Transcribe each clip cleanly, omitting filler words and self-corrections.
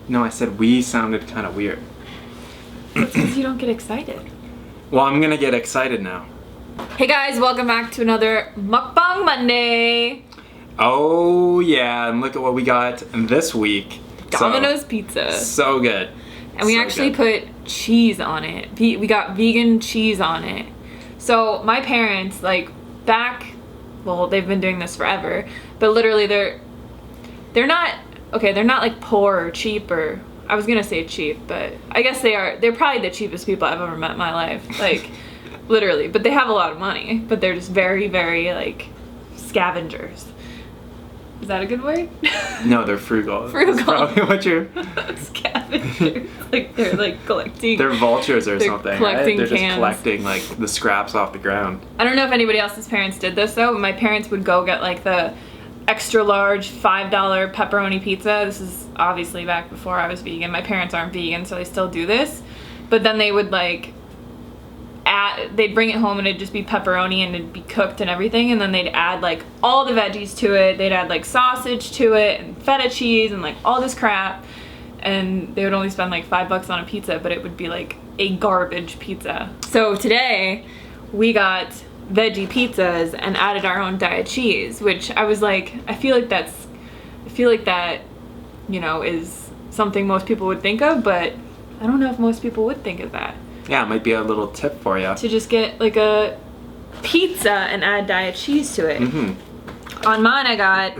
No, I said we sounded kind of weird. That's because you don't get excited. Well, I'm gonna get excited now. Hey guys, welcome back to another Mukbang Monday. Oh yeah, and look at what we got this week. Domino's pizza. So good. And we actually put cheese on it. We got vegan cheese on it. So my parents, like well, they've been doing this forever, but literally they're not like poor or cheap, or I was gonna say cheap, but I guess they are. They're probably the cheapest people I've ever met in my life, like literally. But they have a lot of money, but they're just very, very like scavengers. Is that a good word? No, they're frugal. Frugal. That's probably what you're... Scavengers. Like they're like collecting. They're vultures or something, collecting right? They're cans. just collecting like the scraps off the ground. I don't know if anybody else's parents did this though, but my parents would go get like the extra large $5 pepperoni pizza. This is obviously back before I was vegan. My parents aren't vegan, so they still do this. But then they would like they'd bring it home and it'd just be pepperoni and it'd be cooked and everything, and then they'd add like all the veggies to it. They'd add like sausage to it and feta cheese and like all this crap, and they would only spend like $5 on a pizza, but it would be like a garbage pizza. So today we got veggie pizzas and added our own diet cheese, which I was like, I feel like that, you know, is something most people would think of, but I don't know if most people would think of that. Yeah, it might be a little tip for you. To just get like a pizza and add diet cheese to it. Mm-hmm. On mine I got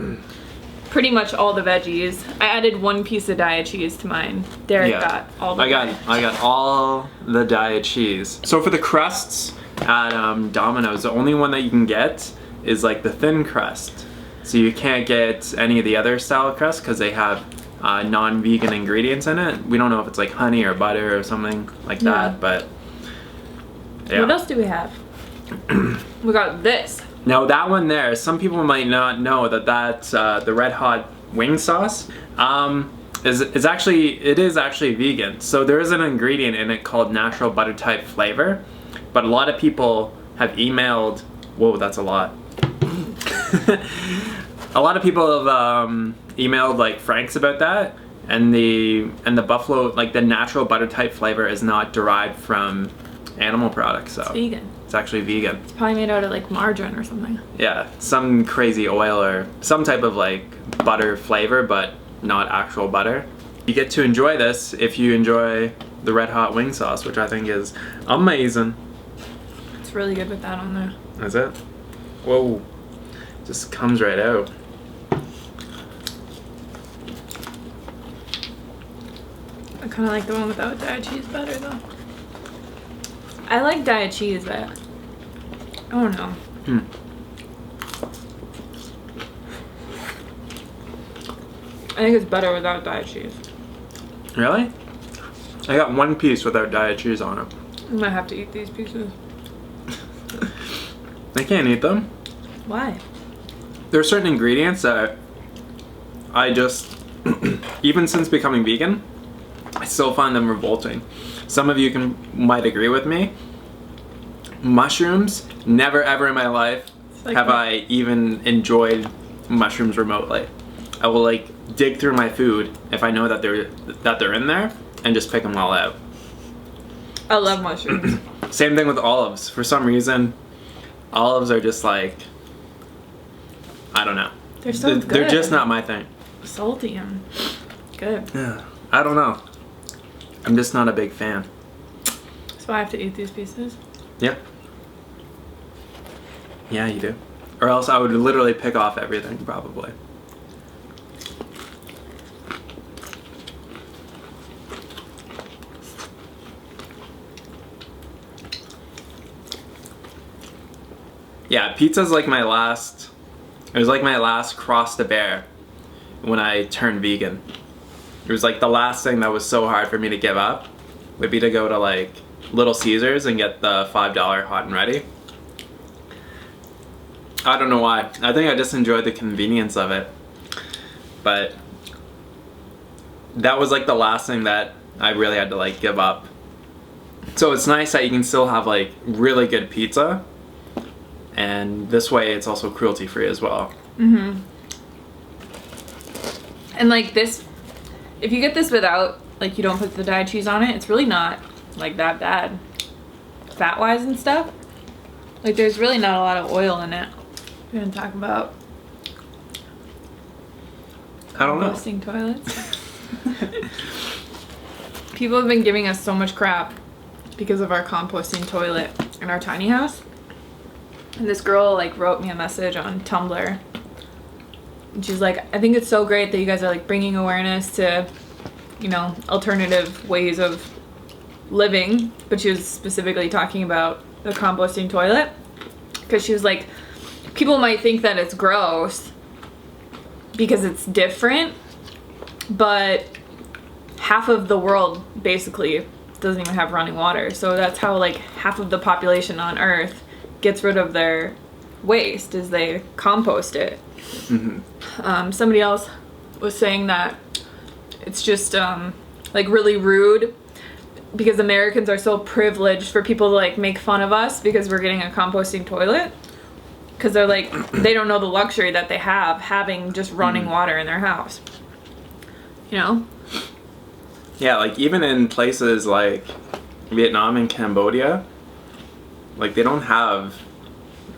pretty much all the veggies. I added one piece of diet cheese to mine. Derek got all the I got all the diet cheese. So for the crusts at Domino's, the only one that you can get is like the thin crust. So you can't get any of the other style crust because they have non-vegan ingredients in it. We don't know if it's like honey or butter or something like that, but yeah. What else do we have? We got this. Now that one there, some people might not know that that's the red hot wing sauce is actually vegan. So there is an ingredient in it called natural butter type flavor, but a lot of people have emailed. Whoa, that's a lot. A lot of people have emailed like Frank's about that, and the buffalo, like the natural butter type flavor is not derived from animal products. So it's vegan. It's actually vegan. It's probably made out of like margarine or something. Yeah, some crazy oil or some type of like butter flavor, but not actual butter. You get to enjoy this if you enjoy the red hot wing sauce, which I think is amazing. It's really good with that on there. That's it. Whoa, just comes right out. I kind of like the one without diet cheese better though. I like diet cheese, but I don't know. I think it's better without diet cheese. Really? I got one piece without diet cheese on it. I might have to eat these pieces. I can't eat them. Why? There are certain ingredients that I just, even since becoming vegan, I still find them revolting. Some of you might agree with me. Mushrooms, never ever in my life have I even enjoyed mushrooms remotely. I will like dig through my food if I know that they're in there and just pick them all out. I love mushrooms. Same thing with olives. For some reason, olives are just like, I don't know. They're so good. They're just not my thing. Salty and good. Yeah, I don't know. I'm just not a big fan. So I have to eat these pieces? Yeah. Yeah, you do. Or else I would literally pick off everything, probably. Yeah, pizza's like my last... It was like my last cross to bear when I turned vegan. It was like the last thing that was so hard for me to give up would be to go to like Little Caesars and get the $5 hot and ready. I don't know why. I think I just enjoyed the convenience of it. But that was like the last thing that I really had to like give up. So it's nice that you can still have like really good pizza, and this way it's also cruelty free as well. Mm-hmm. And like this if you get this without, like, you don't put the dyed cheese on it, it's really not, like, that bad. Fat-wise and stuff. Like, there's really not a lot of oil in it. We're gonna talk about I don't know. composting toilets. People have been giving us so much crap because of our composting toilet in our tiny house. And this girl, like, wrote me a message on Tumblr. And she's like, I think it's so great that you guys are, like, bringing awareness to, you know, alternative ways of living. But she was specifically talking about the composting toilet. Because she was like, people might think that it's gross because it's different. But half of the world basically doesn't even have running water. So that's how, like, half of the population on Earth gets rid of their waste, is they compost it. Mm-hmm. Somebody else was saying that it's just like really rude because Americans are so privileged for people to, like, make fun of us because we're getting a composting toilet, because they're like, they don't know the luxury that they have having just running water in their house, you know? Yeah, like, even in places like Vietnam and Cambodia, like, they don't have,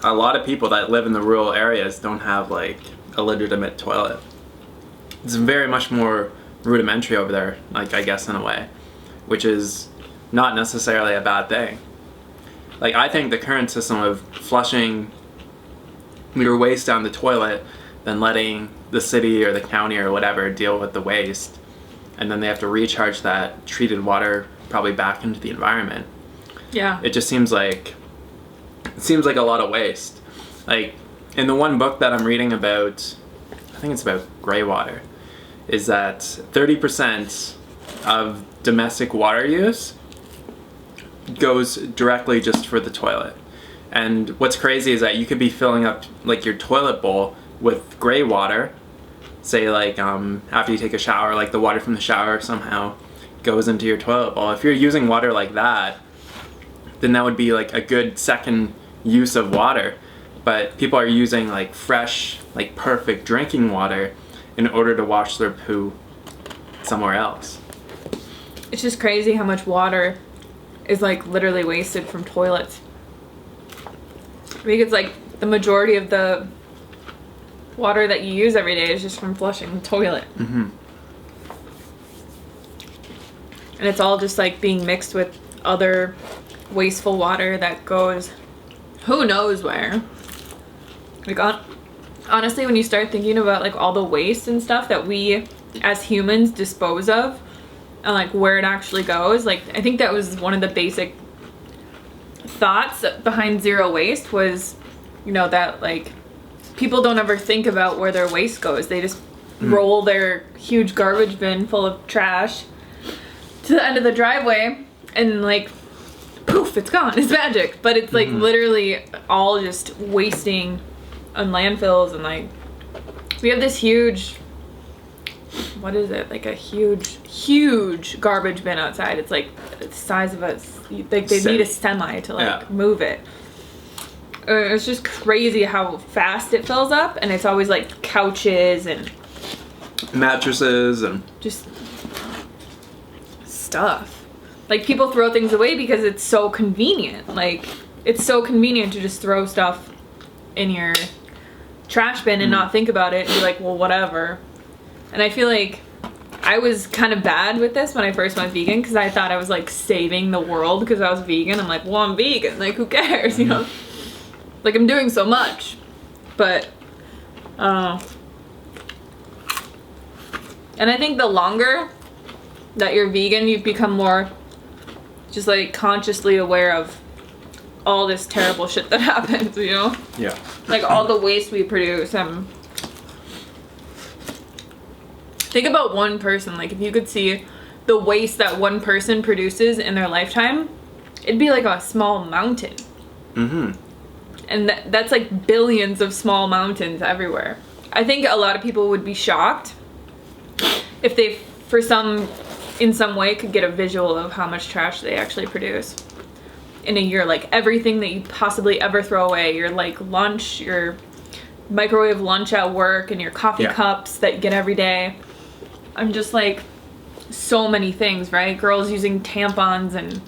a lot of people that live in the rural areas don't have, like, a legitimate toilet. It's very much more rudimentary over there, like, I guess, in a way, which is not necessarily a bad thing. Like, I think the current system of flushing your waste down the toilet, then letting the city or the county or whatever deal with the waste, and then they have to recharge that treated water probably back into the environment. Yeah. It just seems like a lot of waste. Like, in the one book that I'm reading about, I think it's about gray water, is that 30% of domestic water use goes directly just for the toilet. And what's crazy is that you could be filling up, like, your toilet bowl with gray water, say, like, after you take a shower, like, the water from the shower somehow goes into your toilet bowl. If you're using water like that, then that would be, like, a good second use of water. But people are using, like, fresh, like, perfect drinking water in order to wash their poo somewhere else. It's just crazy how much water is, like, literally wasted from toilets. I think it's like the majority of the water that you use every day is just from flushing the toilet. Mm-hmm. And it's all just, like, being mixed with other wasteful water that goes who knows where. Like, honestly, when you start thinking about, like, all the waste and stuff that we as humans dispose of and, like, where it actually goes, like, I think that was one of the basic thoughts behind zero waste was, you know, that, like, people don't ever think about where their waste goes. They just roll their huge garbage bin full of trash to the end of the driveway and, like, poof, it's gone. It's magic. But it's, like, literally all just wasting on landfills. And, like, we have this huge, what is it, like a huge garbage bin outside. It's like the size of a, like, they need a semi to, like, move it. It's just crazy how fast it fills up, and it's always, like, couches and mattresses and just stuff. Like, people throw things away because it's so convenient. Like, it's so convenient to just throw stuff in your trash bin and not think about it and be like, well, whatever. And I feel like I was kind of bad with this when I first went vegan because I thought I was, like, saving the world because I was vegan. I'm like, well, I'm vegan. Like, who cares, you know? Like, I'm doing so much. But, and I think the longer that you're vegan, you've become more just, like, consciously aware of all this terrible shit that happens, you know? Yeah. Like, all the waste we produce. Think about one person. Like, if you could see the waste that one person produces in their lifetime, it'd be like a small mountain. Mm-hmm. And that's like billions of small mountains everywhere. I think a lot of people would be shocked if they, in some way, could get a visual of how much trash they actually produce in a year. Like, everything that you possibly ever throw away, your, like, lunch, your microwave lunch at work, and your coffee cups that you get every day. I'm just like, so many things, right? Girls using tampons, and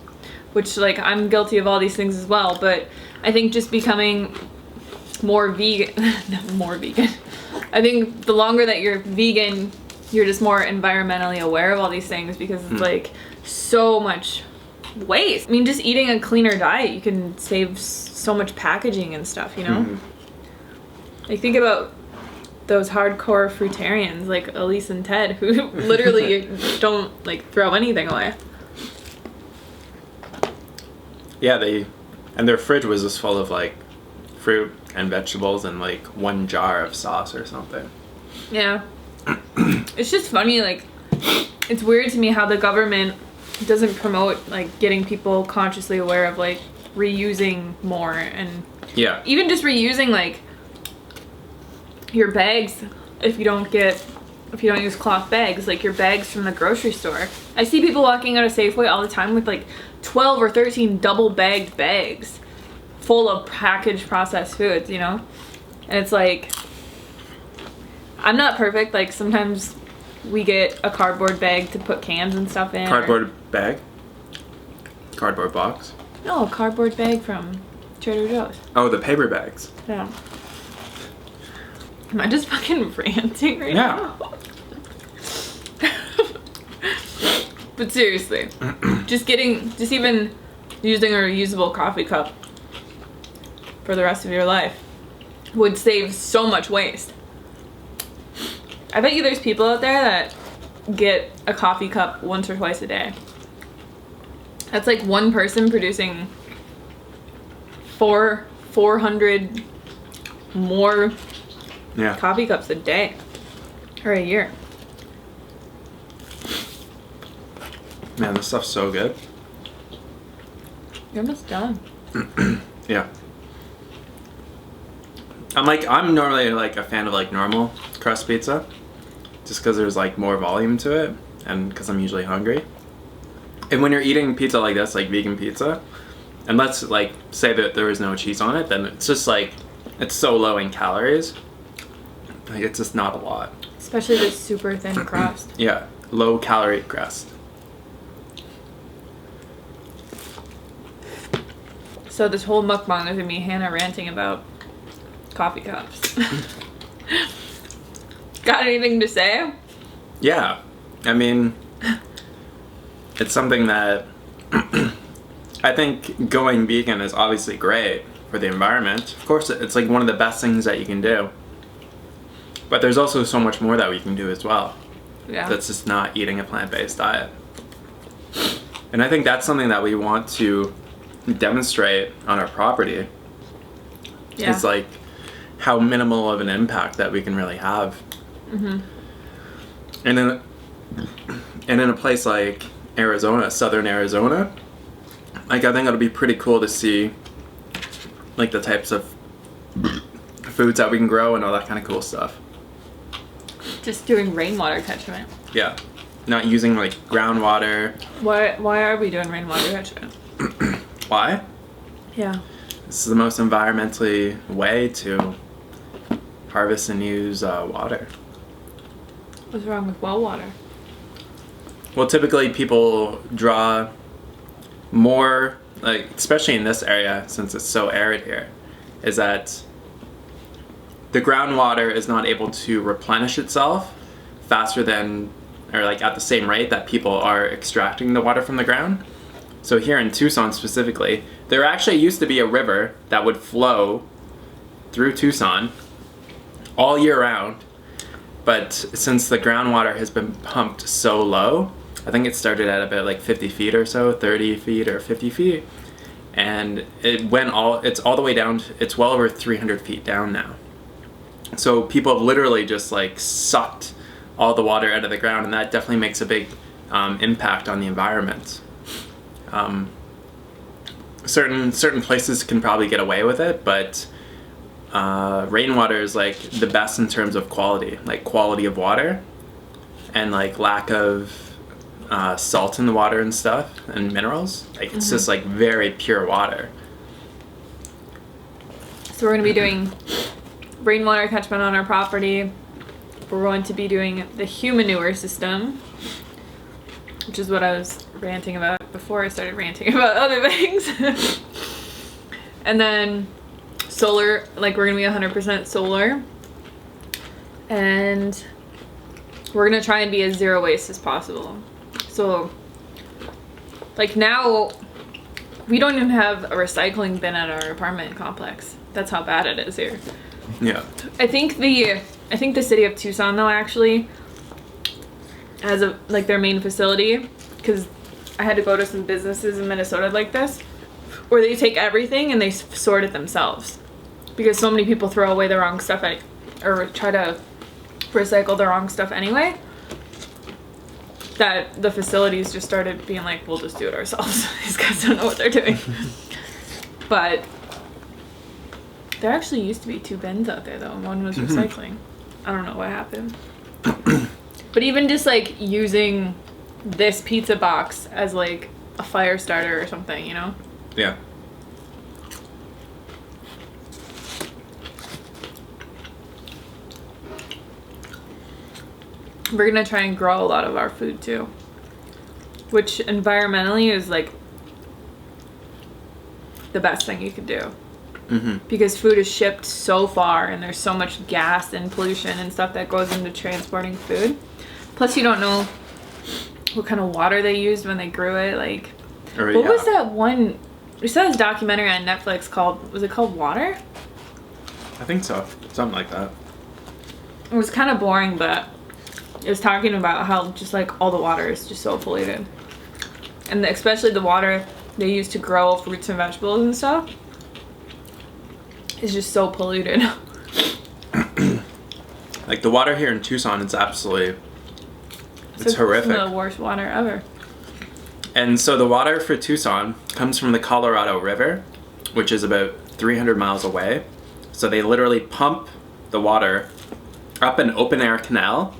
which, like, I'm guilty of all these things as well, but I think just becoming more vegan, more vegan. I think the longer that you're vegan, you're just more environmentally aware of all these things, because it's like so much waste. I mean, just eating a cleaner diet, you can save so much packaging and stuff, you know? Like, think about those hardcore fruitarians like Elise and Ted, who literally don't like throw anything away. Yeah, and their fridge was just full of like fruit and vegetables and like one jar of sauce or something. Yeah. It's just funny, like, it's weird to me how the government doesn't promote like getting people consciously aware of like reusing more, and even just reusing like your bags. If you don't use cloth bags, like your bags from the grocery store. I see people walking out of Safeway all the time with like 12 or 13 double bagged bags full of packaged processed foods, you know? And it's like, I'm not perfect. Like, sometimes we get a cardboard bag to put cans and stuff in. Cardboard bag? Cardboard box? No, a cardboard bag from Trader Joe's. Oh, the paper bags. Yeah. Am I just fucking ranting right now? But seriously, just even using a reusable coffee cup for the rest of your life would save so much waste. I bet you there's people out there that get a coffee cup once or twice a day. That's like one person producing 400 more coffee cups a day or a year. Man, this stuff's so good. You're almost done. Yeah. I'm normally like a fan of like normal crust pizza, just because there's like more volume to it, and because I'm usually hungry. And when you're eating pizza like this, like vegan pizza, and let's like say that there is no cheese on it, then it's just like, it's so low in calories. Like, it's just not a lot. Especially this super thin crust. Yeah, low calorie crust. So this whole mukbang is gonna be Hannah ranting about coffee cups. Got anything to say? Yeah, I mean, it's something that I think going vegan is obviously great for the environment. Of course, it's like one of the best things that you can do. But there's also so much more that we can do as well. Yeah. That's just not eating a plant-based diet. And I think that's something that we want to demonstrate on our property. Yeah. It's like how minimal of an impact that we can really have. And in a place like Arizona, southern Arizona, like, I think it'll be pretty cool to see like the types of foods that we can grow and all that kind of cool stuff. Just doing rainwater catchment. Yeah, not using like groundwater. Why are we doing rainwater catchment? Why? Yeah. This is the most environmentally way to harvest and use water. What's wrong with well water? Well, typically people draw more, like, especially in this area since it's so arid here, is that the groundwater is not able to replenish itself faster than, or like at the same rate that people are extracting the water from the ground. So here in Tucson specifically, there actually used to be a river that would flow through Tucson all year round. But since the groundwater has been pumped so low, I think it started at about like 50 feet or so, 30 feet or 50 feet. And it's all the way down, it's well over 300 feet down now. So people have literally just like sucked all the water out of the ground, and that definitely makes a big impact on the environment. Certain places can probably get away with it, but rainwater is like the best in terms of quality, like quality of water, and like lack of salt in the water and stuff, and minerals. Like, it's just like very pure water. So we're going to be doing rainwater catchment on our property. We're going to be doing the humanure system. which is what I was ranting about before I started ranting about other things. And then solar, like we're gonna be 100% solar. And we're gonna try and be as zero waste as possible. So, like now, we don't even have a recycling bin at our apartment complex. That's how bad it is here. Yeah. I think the city of Tucson though actually has like their main facility, because I had to go to some businesses in Minnesota like this, where they take everything and they sort it themselves, because so many people throw away the wrong stuff or try to recycle the wrong stuff anyway, that the facilities just started being like, we'll just do it ourselves. These guys don't know what they're doing. But there actually used to be 2 bins out there though, and one was recycling. I don't know what happened. But even just like using this pizza box as like a fire starter or something, you know? Yeah. We're gonna try and grow a lot of our food too, which environmentally is like the best thing you could do. Because food is shipped so far and there's so much gas and pollution and stuff that goes into transporting food. Plus you don't know what kind of water they used when they grew it. Like, what was that one? We saw this documentary on Netflix called, was it called Water? I think so. Something like that. It was kind of boring, but it was talking about how just like all the water is just so polluted. And especially the water they use to grow fruits and vegetables and stuff is just so polluted. Like the water here in Tucson is absolutely, it's horrific. It's the worst water ever. And so the water for Tucson comes from the Colorado River, which is about 300 miles away. So they literally pump the water up an open air canal.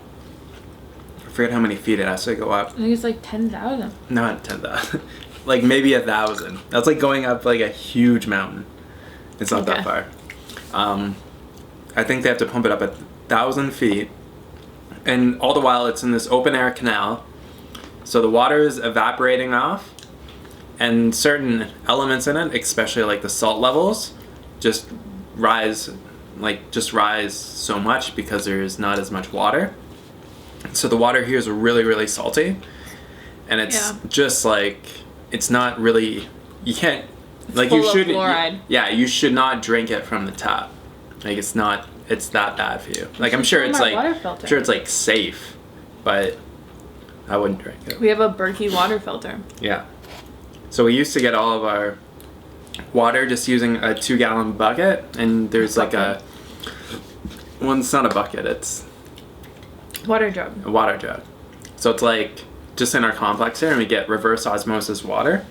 I forget how many feet it has to go up. I think it's like 10,000. Not 10,000. Like maybe 1,000. That's like going up like a huge mountain. It's not that far. I think they have to pump it up 1,000 feet. And all the while it's in this open air canal. So the water is evaporating off. And certain elements in it, especially like the salt levels, just rise so much because there's not as much water. So the water here is really, really salty. And it's just like, it's not really, you can't, it's like full you should, of fluoride. you should not drink it from the tap. Like it's that bad for you. Like I'm sure it's like safe, but I wouldn't drink it. We have a Berkey water filter. Yeah. So we used to get all of our water just using a 2-gallon bucket, and there's like it's not a bucket, it's water jug. a water jug. So it's like just in our complex here, and we get reverse osmosis water,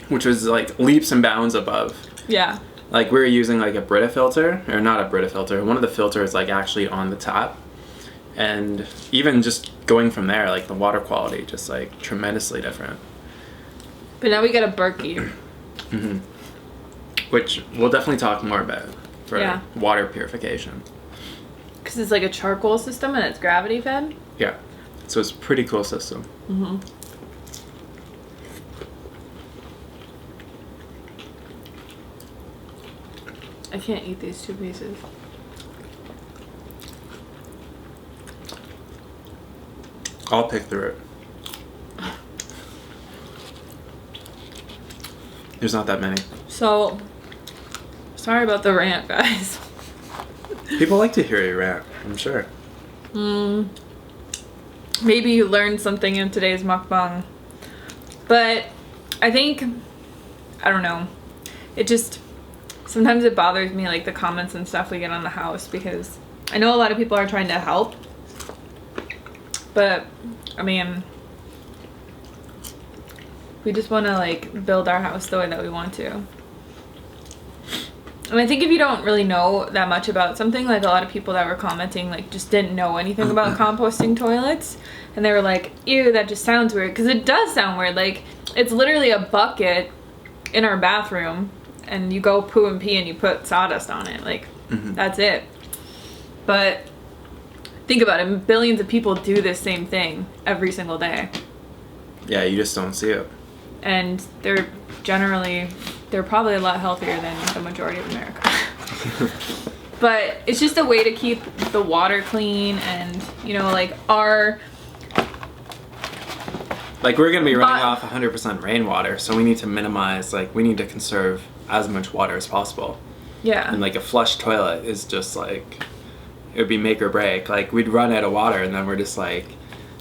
which was like leaps and bounds above. Yeah. Like we were using like a Brita filter, or not a Brita filter, one of the filters like actually on the tap. And even just going from there, like the water quality just like tremendously different. But now we get a Berkey. Which we'll definitely talk more about for water purification. Because it's like a charcoal system and it's gravity fed. Yeah. So it's a pretty cool system. I can't eat these 2 pieces. I'll pick through it. There's not that many. So, sorry about the rant, guys. People like to hear you rant, I'm sure. Maybe you learned something in today's mukbang. But I think, I don't know. It just, sometimes it bothers me, like the comments and stuff we get on the house, because I know a lot of people are trying to help. But, I mean, we just want to like build our house the way that we want to. And I think if you don't really know that much about something, like a lot of people that were commenting like just didn't know anything about composting toilets, and they were like, ew, that just sounds weird, because it does sound weird. Like it's literally a bucket in our bathroom and you go poo and pee and you put sawdust on it, like that's it. But think about it, billions of people do this same thing every single day. Yeah, you just don't see it. And they're probably a lot healthier than the majority of America. But it's just a way to keep the water clean, and you know, like we're gonna be running off 100% rainwater, so we need to minimize, like we need to conserve as much water as possible. Yeah. And like a flush toilet is just like, it would be make or break. Like we'd run out of water, and then we're just like,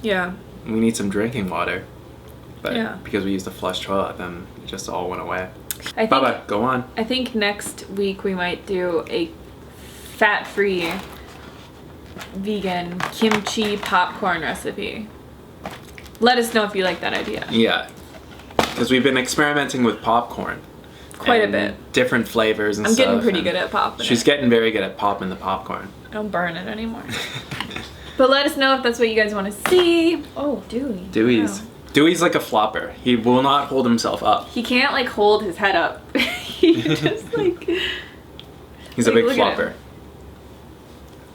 yeah, we need some drinking water. But yeah, because we used a flush toilet, then it just all went away. Baba, go on. I think next week we might do a fat-free vegan kimchi popcorn recipe. Let us know if you like that idea. Yeah, because we've been experimenting with popcorn. Quite a bit. Different flavors and I'm stuff. getting pretty good at popping. She's getting very good at popping the popcorn. I don't burn it anymore. But let us know if that's what you guys want to see. Oh, Dewey. Dewey's. Wow. Dewey's like a flopper. He will not hold himself up. He can't like hold his head up. He just like... He's a big flopper.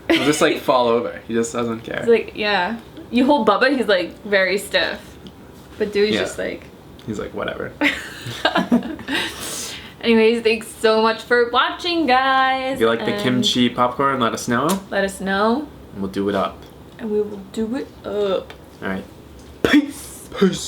He'll just like fall over. He just doesn't care. It's like, yeah. You hold Bubba, he's like very stiff. But Dewey's just like... He's like, whatever. Anyways, thanks so much for watching, guys. If you like the kimchi popcorn, let us know. Let us know. And we'll do it up. And we will do it up. Alright. Peace. Peace.